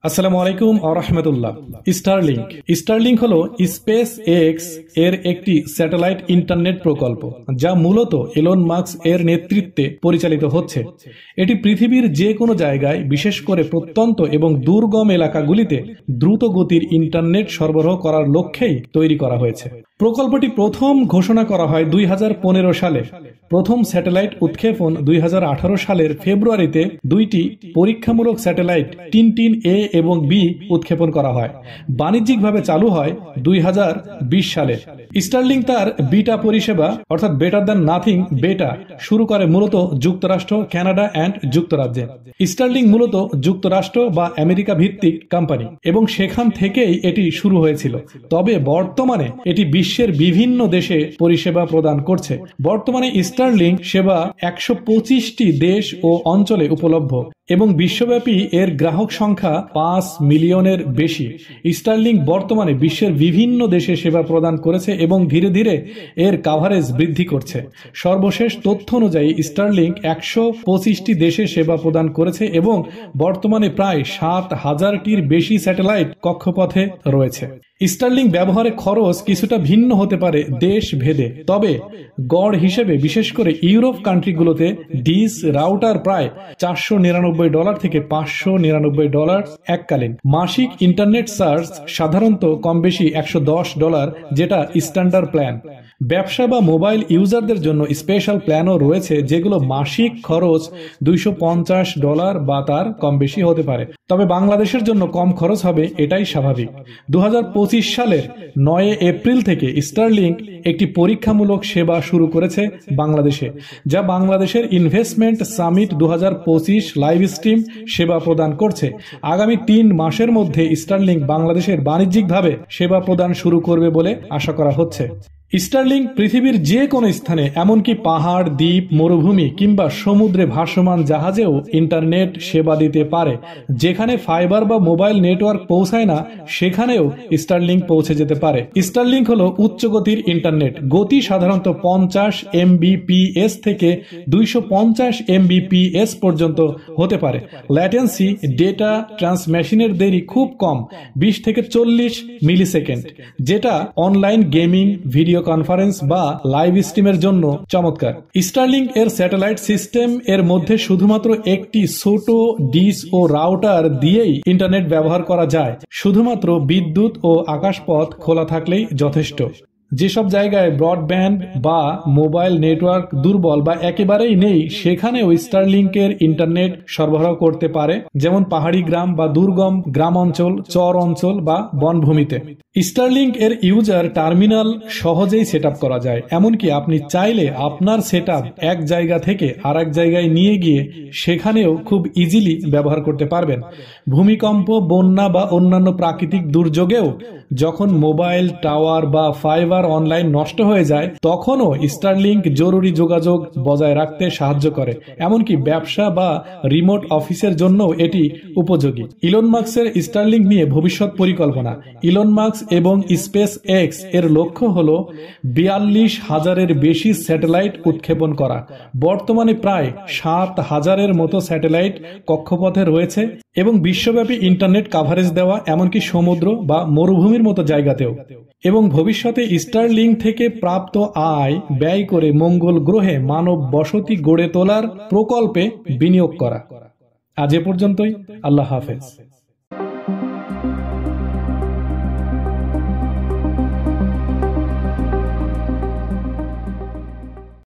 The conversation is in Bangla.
আসসালামু আলাইকুম ওয়া রাহমাতুল্লাহ। স্টারলিংক স্টারলিংক হলো স্পেস এক্স এর একটি স্যাটেলাইট ইন্টারনেট প্রকল্প, যা মূলত এলন মাস্ক এর নেতৃত্বে পরিচালিত হচ্ছে। এটি পৃথিবীর যে কোনো জায়গায়, বিশেষ করে প্রত্যন্ত এবং দুর্গম এলাকাগুলিতে দ্রুত গতির ইন্টারনেট সরবরাহ করার লক্ষ্যেই তৈরি করা হয়েছে। প্রকল্পটি প্রথম ঘোষণা করা হয় 2015 সালে। প্রথম স্যাটেলাইট উৎক্ষেপণ 2018 সালের ফেব্রুয়ারিতে দুইটি পরীক্ষামূলক স্যাটেলাইট টিনটিন এ এবং বি উৎক্ষেপণ করা হয়। বাণিজ্যিকভাবে চালু হয় 2020 সালে। স্টারলিংক তার বিটা পরিষেবা অর্থাৎ বেটার দ্যান নাথিং বেটা শুরু করে মূলত যুক্তরাষ্ট্র, কানাডা এন্ড যুক্তরাজ্যে। স্টারলিংক মূলত যুক্তরাষ্ট্র বা আমেরিকা ভিত্তিক কোম্পানি এবং সেখান থেকেই এটি শুরু হয়েছিল। তবে বর্তমানে এটি বিশ্বের বিভিন্ন দেশে পরিষেবা প্রদান করছে। বর্তমানে স্টারলিংক সেবা 125টি দেশ ও অঞ্চলে উপলব্ধ এবং বিশ্বব্যাপী এর গ্রাহক সংখ্যা 5 মিলিয়নের বেশি। স্টারলিংক বর্তমানে বিশ্বের বিভিন্ন দেশে সেবা প্রদান করেছে এবং ধীরে ধীরে এর কাভারেজ বৃদ্ধি করছে। সর্বশেষ তথ্য অনুযায়ী স্টারলিংক 125টি দেশে সেবা প্রদান করেছে এবং বর্তমানে প্রায় 7,000টির বেশি স্যাটেলাইট কক্ষপথে রয়েছে। স্টারলিংক ব্যবহারে খরচ কিছুটা ভিন্ন হতে পারে দেশ ভেদে, তবে গড় হিসেবে বিশেষ করে ইউরোপ কান্ট্রিগুলোতে ডিশ রাউটার প্রায় $499 থেকে $599 এককালীন। মাসিক ইন্টারনেট চার্জ সাধারণত কম বেশি $110, যেটা স্ট্যান্ডার্ড প্ল্যান। ব্যবসা বা মোবাইল ইউজারদের জন্য স্পেশাল প্ল্যানও রয়েছে, যেগুলো মাসিক খরচ $250 বা তার কম বেশি হতে পারে। তবে বাংলাদেশের জন্য কম খরচ হবে, এটাই স্বাভাবিক। 2025 সালের 9 এপ্রিল থেকে স্টারলিংক একটি পরীক্ষামূলক সেবা শুরু করেছে বাংলাদেশে, যা বাংলাদেশের ইনভেস্টমেন্ট সামিট 2025 লাইভ স্ট্রিম সেবা প্রদান করছে। আগামী 3 মাসের মধ্যে স্টারলিংক বাংলাদেশের বাণিজ্যিকভাবে সেবা প্রদান শুরু করবে বলে আশা করা হচ্ছে। স্টারলিংক পৃথিবীর যে কোনো স্থানে, এমনকি পাহাড়, দ্বীপ, মরুভূমি কিংবা সমুদ্রে ভাসমান জাহাজেও ইন্টারনেট সেবা দিতে পারে। যেখানে ফাইবার বা মোবাইল নেটওয়ার্ক পৌঁছায় না, সেখানেও স্টারলিংক পৌঁছে যেতে পারে। স্টারলিংক হলো উচ্চ গতির ইন্টারনেট। গতি সাধারণত 50 Mbps থেকে 250 Mbps পর্যন্ত হতে পারে। ল্যাটেন্সি, ডেটা ট্রান্সমিশনের দেরি খুব কম, 20 থেকে 40 মিলিসেকেন্ড, যেটা অনলাইন গেমিং, ভিডিও কনফারেন্স বা লাইভ স্ট্রিমের জন্য চমৎকার। স্টারলিংক এর স্যাটেলাইট সিস্টেম এর মধ্যে শুধুমাত্র একটি ছোট ডিশ ও রাউটার দিয়েই ইন্টারনেট ব্যবহার করা যায়। শুধুমাত্র বিদ্যুৎ ও আকাশপথ খোলা থাকলেই যথেষ্ট। যেসব জায়গায় ব্রডব্যান্ড বা মোবাইল নেটওয়ার্ক দুর্বল বা একেবারেই নেই, সেখানেও স্টারলিংকের ইন্টারনেট সরবরাহ করতে পারে, যেমন পাহাড়ি গ্রাম বা দুর্গম গ্রাম অঞ্চল, চর অঞ্চল বা বনভূমিতে। স্টারলিংক এর ইউজার টার্মিনাল সহজেই সেট করা যায়। এমনকি আপনি চাইলে আপনার সেট এক জায়গা থেকে আরেক জায়গায় নিয়ে গিয়ে সেখানেও খুব ইজিলি ব্যবহার করতে পারবেন। ভূমিকম্প, বন্যা বা অন্যান্য প্রাকৃতিক দুর্যোগেও যখন মোবাইল টাওয়ার বা ফাইবার অনলাইন নষ্ট হয়ে যায়, তখনও স্টারলিংক জরুরি যোগাযোগ বজায় রাখতে সাহায্য করে। এমনকি ব্যবসা বা রিমোট অফিসের জন্য এটি উপযোগী। ইলন মাস্কের স্টারলিংক নিয়ে ভবিষ্যৎ পরিকল্পনা। ইলন মাস্ক এবং স্পেস এক্স এর লক্ষ্য হল 42,000-এর বেশি স্যাটেলাইট উৎক্ষেপণ করা। বর্তমানে প্রায় 7,000-এর মতো স্যাটেলাইট কক্ষপথে রয়েছে এবং বিশ্বব্যাপী ইন্টারনেট কাভারেজ দেওয়া, এমনকি সমুদ্র বা মরুভূমির মতো জায়গাতেও। এবং ভবিষ্যতে স্টারলিংক থেকে প্রাপ্ত আয় ব্যয় করে মঙ্গল গ্রহে মানব বসতি গড়ে তোলার প্রকল্পে বিনিয়োগ করা। আজ এ পর্যন্তই। আল্লাহ হাফেজ।